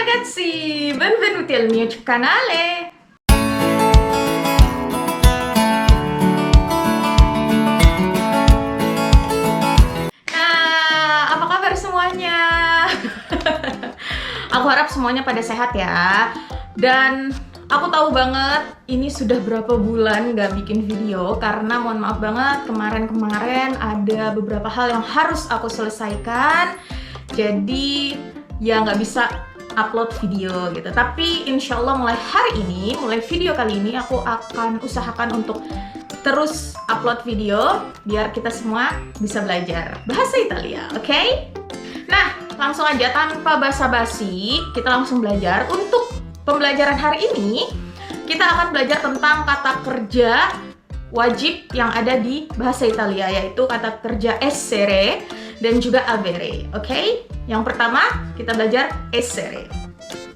ragazzi, benvenuti al mio canale. Nah, apa kabar semuanya? Aku harap semuanya pada sehat ya. Dan aku tahu banget ini sudah berapa bulan gak bikin video karena mohon maaf banget kemarin-kemarin ada beberapa hal yang harus aku selesaikan. Jadi ya nggak bisa upload video gitu. Tapi insya Allah mulai hari ini, mulai video kali ini aku akan usahakan untuk terus upload video biar kita semua bisa belajar bahasa Italia, oke? Nah, langsung aja tanpa basa-basi kita langsung belajar. Untuk pembelajaran hari ini kita akan belajar tentang kata kerja wajib yang ada di bahasa Italia, yaitu kata kerja essere dan juga avere, oke? Yang pertama, kita belajar essere.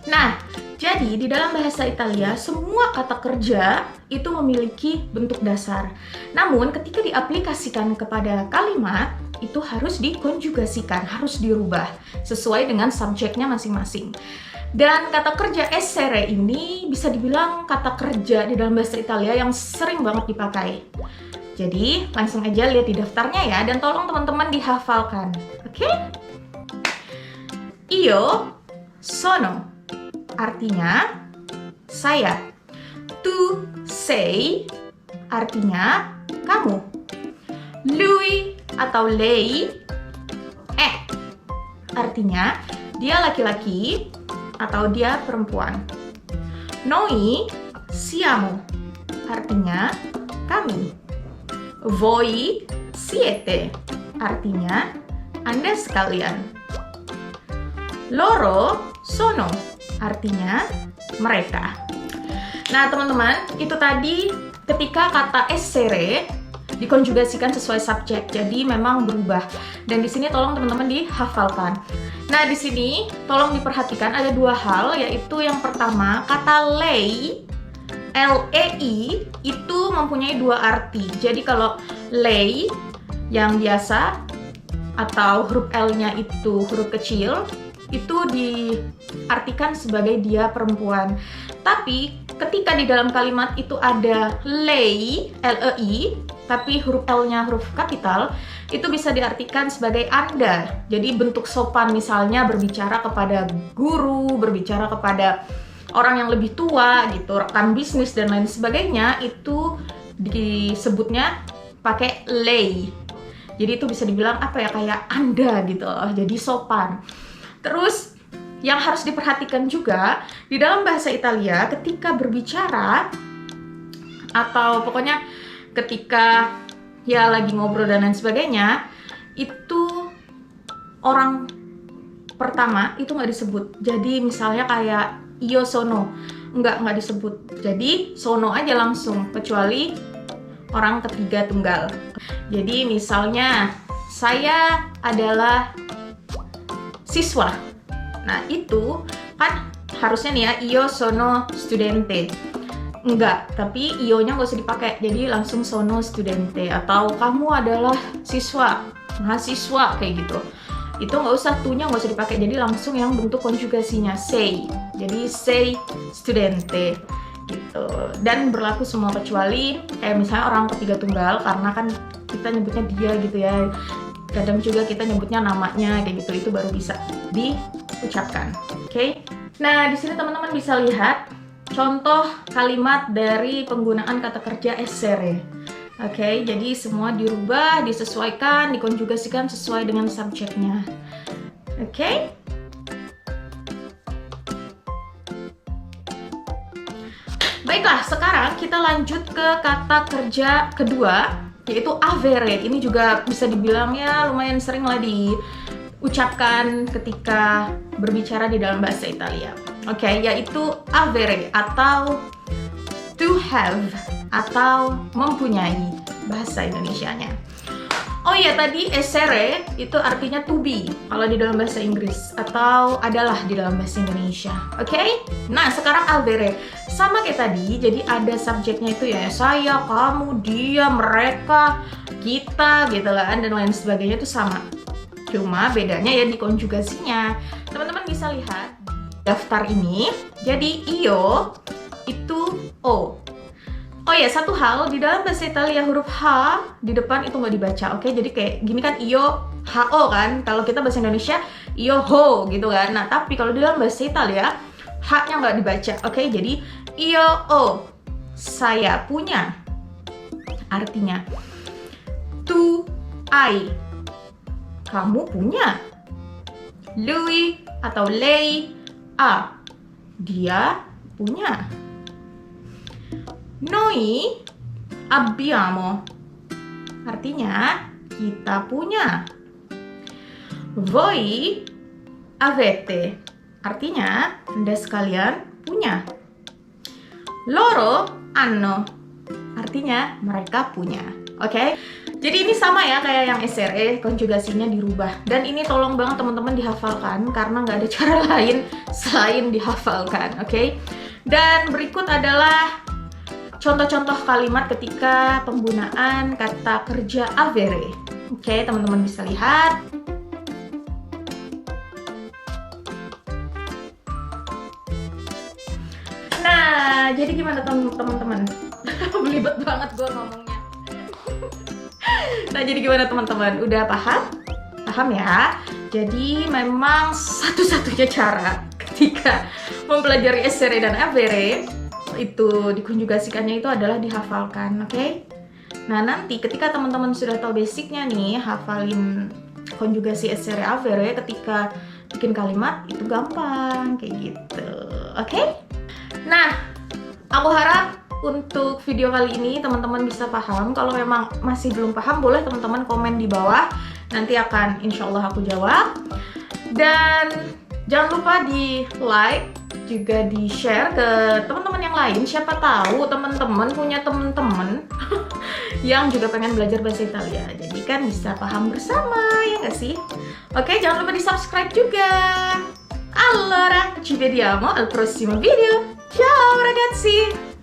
Nah, jadi di dalam bahasa Italia, semua kata kerja itu memiliki bentuk dasar. Namun, ketika diaplikasikan kepada kalimat, itu harus dikonjugasikan, harus dirubah sesuai dengan subjeknya masing-masing. Dan kata kerja essere ini bisa dibilang kata kerja di dalam bahasa Italia yang sering banget dipakai. Jadi, langsung aja lihat di daftarnya ya, dan tolong teman-teman dihafalkan, oke? Io sono, artinya saya. Tu sei, artinya kamu. Lui atau lei, artinya dia laki-laki atau dia perempuan. Noi siamo, artinya kami. Voi siete, artinya Anda sekalian. Loro sono, artinya mereka. Nah, teman-teman, itu tadi ketika kata essere dikonjugasikan sesuai subjek, jadi memang berubah. Dan di sini tolong teman-teman dihafalkan. Nah, di sini tolong diperhatikan ada dua hal, yaitu yang pertama, kata lei, L-E-I, itu mempunyai dua arti. Jadi kalau lei yang biasa atau huruf L-nya itu huruf kecil, itu diartikan sebagai dia perempuan. Tapi ketika di dalam kalimat itu ada lei, L-E-I, tapi huruf L-nya huruf kapital, itu bisa diartikan sebagai Anda. Jadi bentuk sopan, misalnya berbicara kepada guru, berbicara kepada orang yang lebih tua gitu, rekan bisnis dan lain sebagainya, itu disebutnya pakai lei. Jadi itu bisa dibilang apa ya, kayak Anda gitu loh, jadi sopan. Terus yang harus diperhatikan juga di dalam bahasa Italia ketika berbicara atau pokoknya ketika ya lagi ngobrol dan lain sebagainya, itu orang pertama itu nggak disebut. Jadi misalnya kayak io sono, nggak disebut. Jadi sono aja langsung, kecuali orang ketiga tunggal. Jadi misalnya saya adalah siswa. Nah, itu kan harusnya nih ya, io sono studente. Enggak, tapi io-nya nggak usah dipakai. Jadi langsung sono studente. Atau kamu adalah siswa, mahasiswa, kayak gitu. Itu nggak usah, tu-nya nggak usah dipakai. Jadi langsung yang bentuk konjugasinya, sei. Jadi sei studente gitu. Dan berlaku semua kecuali kayak misalnya orang ketiga tunggal, karena kan kita nyebutnya dia gitu ya. Kadang juga kita nyebutnya namanya kayak gitu, itu baru bisa diucapkan. Oke? Nah, di sini teman-teman bisa lihat contoh kalimat dari penggunaan kata kerja essere. Oke, jadi semua dirubah, disesuaikan, dikonjugasikan sesuai dengan subjeknya. Oke? Baiklah, sekarang kita lanjut ke kata kerja kedua, yaitu avere. Ini juga bisa dibilang ya lumayan sering lah diucapkan ketika berbicara di dalam bahasa Italia. Oke, yaitu avere atau to have atau mempunyai bahasa Indonesianya. Oh iya, tadi essere itu artinya to be kalau di dalam bahasa Inggris, atau adalah di dalam bahasa Indonesia. Oke? Nah, sekarang avere sama kayak tadi, jadi ada subjeknya itu ya, saya, kamu, dia, mereka, kita gitu lah, dan lain sebagainya itu sama. Cuma bedanya ya di konjugasinya. Teman-teman bisa lihat daftar ini. Jadi io itu o. Oh ya, satu hal, di dalam bahasa Italia huruf H di depan itu nggak dibaca, oke? Jadi kayak gini kan, io, H-O kan? Kalau kita bahasa Indonesia, io ho gitu kan? Nah, tapi kalau di dalam bahasa Italia, H-nya nggak dibaca, oke? Jadi, io o, saya punya. Artinya, tu hai, kamu punya. Lui atau lei ha, dia punya. Noi abbiamo, artinya kita punya. Voi avete, artinya Anda sekalian punya. Loro hanno, artinya mereka punya. Oke? Jadi ini sama ya kayak yang SRE, konjugasinya dirubah. Dan ini tolong banget teman-teman dihafalkan karena nggak ada cara lain selain dihafalkan. Oke? Dan berikut adalah contoh-contoh kalimat ketika penggunaan kata kerja avere. Oke, teman-teman bisa lihat. Nah, jadi gimana teman-teman? Belibet banget gue ngomongnya. Nah, jadi gimana teman-teman? Udah paham? Paham ya? Jadi memang satu-satunya cara ketika mempelajari essere dan avere itu dikonjugasikannya itu adalah dihafalkan, oke? Nah, nanti ketika teman-teman sudah tahu basicnya nih, hafalin konjugasi essere avere ketika bikin kalimat itu gampang kayak gitu, oke? Nah, aku harap untuk video kali ini teman-teman bisa paham. Kalau memang masih belum paham, boleh teman-teman komen di bawah. Nanti akan insya Allah aku jawab. Dan jangan lupa di like, juga di share ke teman-teman yang lain. Siapa tahu teman-teman punya teman-teman yang juga pengen belajar bahasa Italia. Jadi kan bisa paham bersama, ya nggak sih? Oke, jangan lupa di subscribe juga. Allora, ci vediamo al prossimo video. Ciao ragazzi!